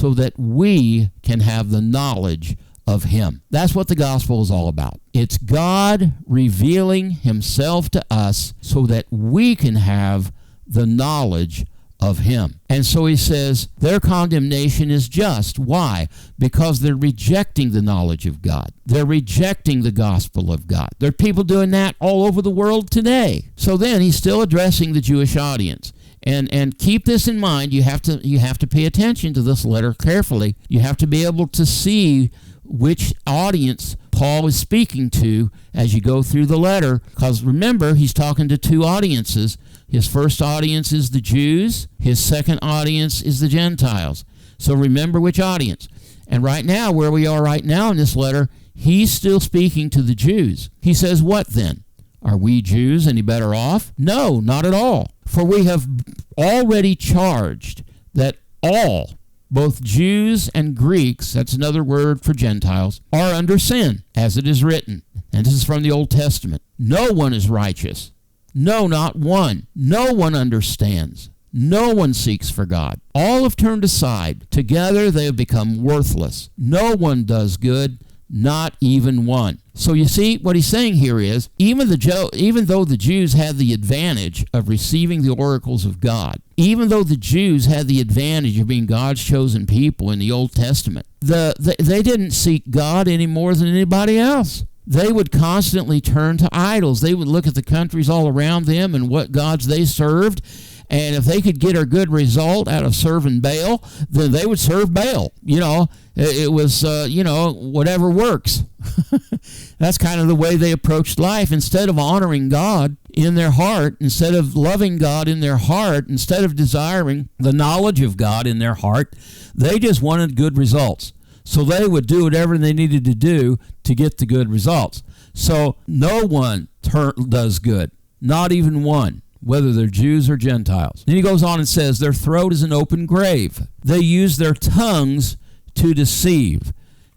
so that we can have the knowledge of him. That's what the gospel is all about. It's God revealing himself to us so that we can have the knowledge of him. And so he says their condemnation is just. Why? Because they're rejecting the knowledge of God. They're rejecting the gospel of God. There are people doing that all over the world today. So then he's still addressing the Jewish audience. And keep this in mind. You have to pay attention to this letter carefully. You have to be able to see which audience Paul is speaking to as you go through the letter, because remember, he's talking to two audiences. His first audience is the Jews. His second audience is the Gentiles. So remember which audience. And right now, where we are right now in this letter, he's still speaking to the Jews. He says, what then? Are we Jews any better off? No, not at all. For we have already charged that all, both Jews and Greeks, that's another word for Gentiles, are under sin, as it is written. And this is from the Old Testament. No one is righteous. No, not one. No one understands. No one seeks for God. All have turned aside. Together they have become worthless. No one does good, not even one. So you see, what he's saying here is, even though the Jews had the advantage of receiving the oracles of God, even though the Jews had the advantage of being God's chosen people in the Old Testament, they didn't seek God any more than anybody else. They would constantly turn to idols. They would look at the countries all around them and what gods they served, and if they could get a good result out of serving Baal, then they would serve Baal. It was, whatever works. That's kind of the way they approached life. Instead of honoring God in their heart, instead of loving God in their heart, instead of desiring the knowledge of God in their heart, they just wanted good results. So they would do whatever they needed to do to get the good results. So no one does good, not even one, whether they're Jews or Gentiles. Then he goes on and says, their throat is an open grave. They use their tongues to deceive.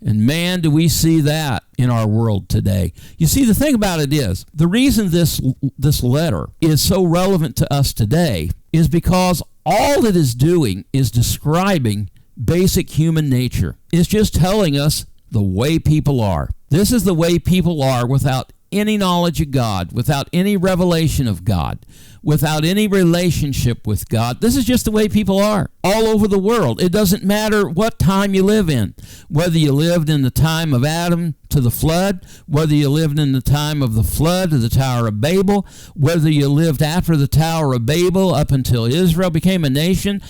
And man, do we see that in our world today. You see, the thing about it is, the reason this letter is so relevant to us today is because all it is doing is describing basic human nature. It's just telling us the way people are. This is the way people are without any knowledge of God, without any revelation of God, without any relationship with God. This is just the way people are all over the world. It doesn't matter what time you live in, whether you lived in the time of Adam to the flood, whether you lived in the time of the flood to the Tower of Babel, whether you lived after the Tower of Babel up until Israel became a nation,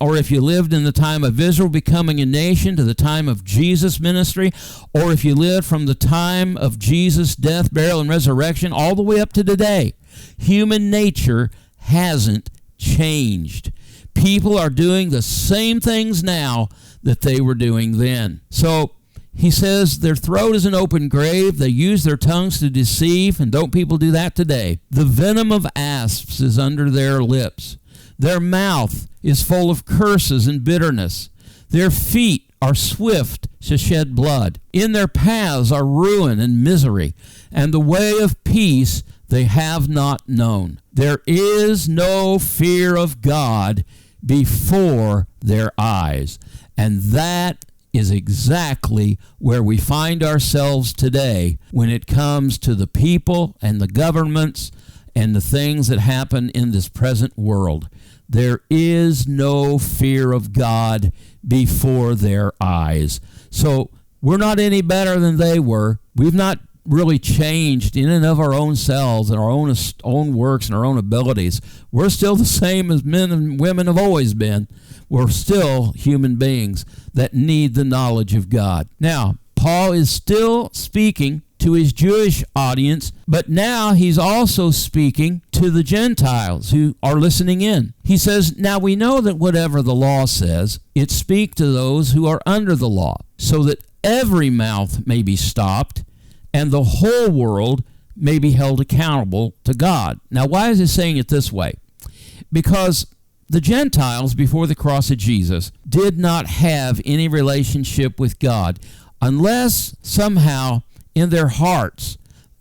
or if you lived in the time of Israel becoming a nation to the time of Jesus' ministry, or if you lived from the time of Jesus' death, burial, and resurrection all the way up to today. Human nature hasn't changed. People are doing the same things now that they were doing then. So he says their throat is an open grave. They use their tongues to deceive. And don't people do that today? The venom of asps is under their lips. Their mouth is full of curses and bitterness. Their feet are swift to shed blood. In their paths are ruin and misery, and the way of peace they have not known. There is no fear of God before their eyes. And that is exactly where we find ourselves today when it comes to the people and the governments and the things that happen in this present world. There is no fear of God before their eyes. So we're not any better than they were. We've not really changed in and of our own selves and our own works and our own abilities. We're still the same as men and women have always been. We're still human beings that need the knowledge of God. Now, Paul is still speaking to his Jewish audience, but now he's also speaking to the Gentiles who are listening in. He says, now we know that whatever the law says, it speaks to those who are under the law, so that every mouth may be stopped and the whole world may be held accountable to God. Now, why is he saying it this way? Because the Gentiles, before the cross of Jesus, did not have any relationship with God unless somehow in their hearts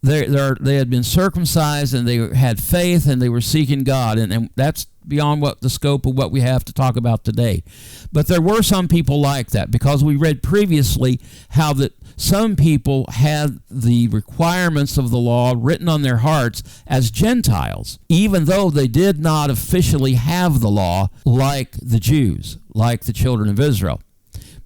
They had been circumcised, and they had faith, and they were seeking God, and that's beyond what the scope of what we have to talk about today. But there were some people like that, because we read previously how that some people had the requirements of the law written on their hearts as Gentiles, even though they did not officially have the law like the Jews, like the children of Israel.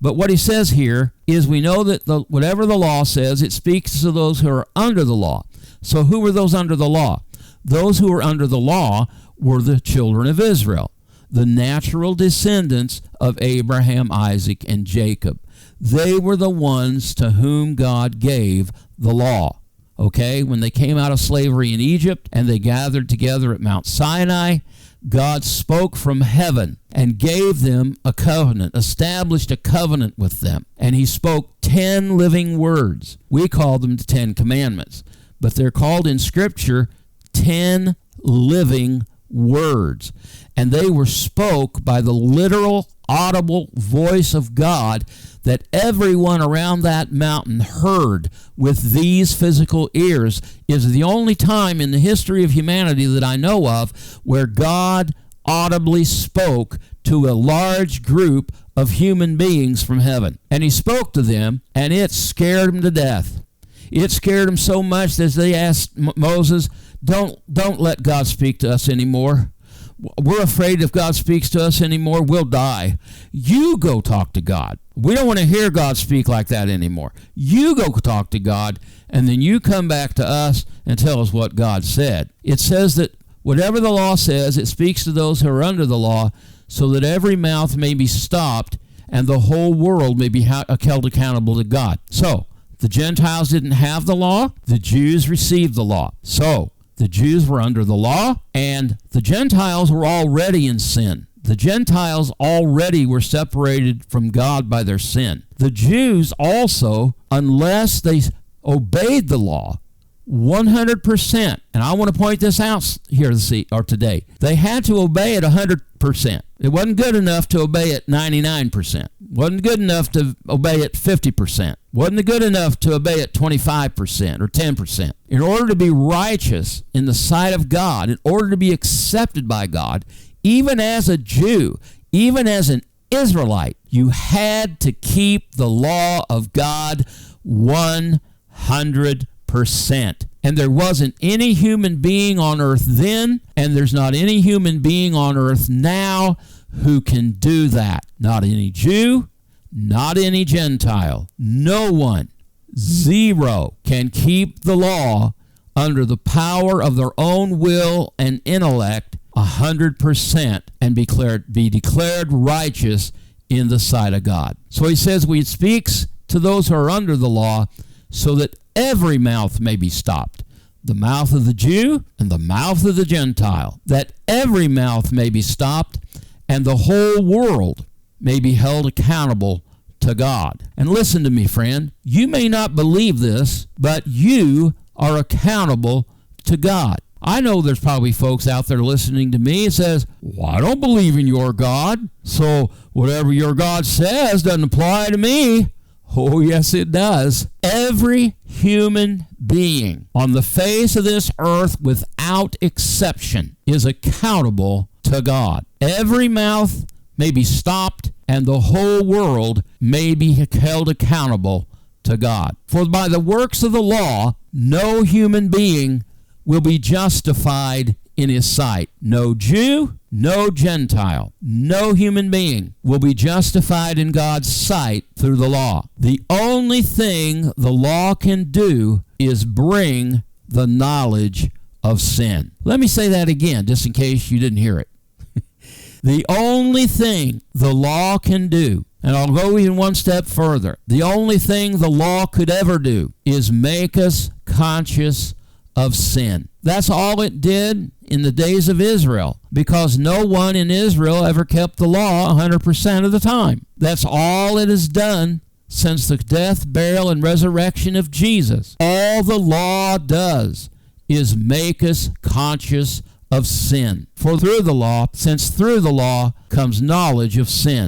But what he says here is, we know that whatever the law says, it speaks to those who are under the law. So who were those under the law? Those who were under the law were the children of Israel, the natural descendants of Abraham, Isaac, and Jacob. They were the ones to whom God gave the law. Okay, when they came out of slavery in Egypt and they gathered together at Mount Sinai, God spoke from heaven and gave them a covenant, established a covenant with them. And he spoke 10 living words. We call them the 10 Commandments, but they're called in Scripture 10 living words. And they were spoke by the literal, audible voice of God that everyone around that mountain heard with these physical ears. Is the only time in the history of humanity that I know of where God audibly spoke to a large group of human beings from heaven. And he spoke to them, and it scared them to death. It scared them so much that they asked Moses, don't let God speak to us anymore. We're afraid if God speaks to us anymore, we'll die. You go talk to God. We don't want to hear God speak like that anymore. You go talk to God, and then you come back to us and tell us what God said. It says that whatever the law says, it speaks to those who are under the law, so that every mouth may be stopped and the whole world may be held accountable to God. So, the Gentiles didn't have the law. The Jews received the law. So, the Jews were under the law, and the Gentiles were already in sin. The Gentiles already were separated from God by their sin. The Jews also, unless they obeyed the law 100%, and I want to point this out here today, they had to obey it 100%. It wasn't good enough to obey it 99%. Wasn't good enough to obey it 50%. Wasn't good enough to obey it 25% or 10%. In order to be righteous in the sight of God, in order to be accepted by God, even as a Jew, even as an Israelite, you had to keep the law of God 100%. And there wasn't any human being on earth then, and there's not any human being on earth now who can do that. Not any Jew, not any Gentile. No one, zero, can keep the law under the power of their own will and intellect 100% and be declared righteous in the sight of God. So he says, he speaks to those who are under the law so that every mouth may be stopped, the mouth of the Jew and the mouth of the Gentile, that every mouth may be stopped and the whole world may be held accountable to God. And listen to me, friend, you may not believe this, but you are accountable to God. I know there's probably folks out there listening to me and says, well, I don't believe in your God, so whatever your God says doesn't apply to me. Oh, yes, it does. Every human being on the face of this earth, without exception, is accountable to God. Every mouth may be stopped, and the whole world may be held accountable to God. For by the works of the law, no human being will be justified in his sight. No Jew, no Gentile, no human being will be justified in God's sight through the law. The only thing the law can do is bring the knowledge of sin. Let me say that again, just in case you didn't hear it. The only thing the law can do, and I'll go even one step further, the only thing the law could ever do is make us conscious of sin. That's all it did in the days of Israel, because no one in Israel ever kept the law 100% of the time. That's all it has done since the death, burial, and resurrection of Jesus. All the law does is make us conscious of sin. For through the law, since through the law comes knowledge of sin.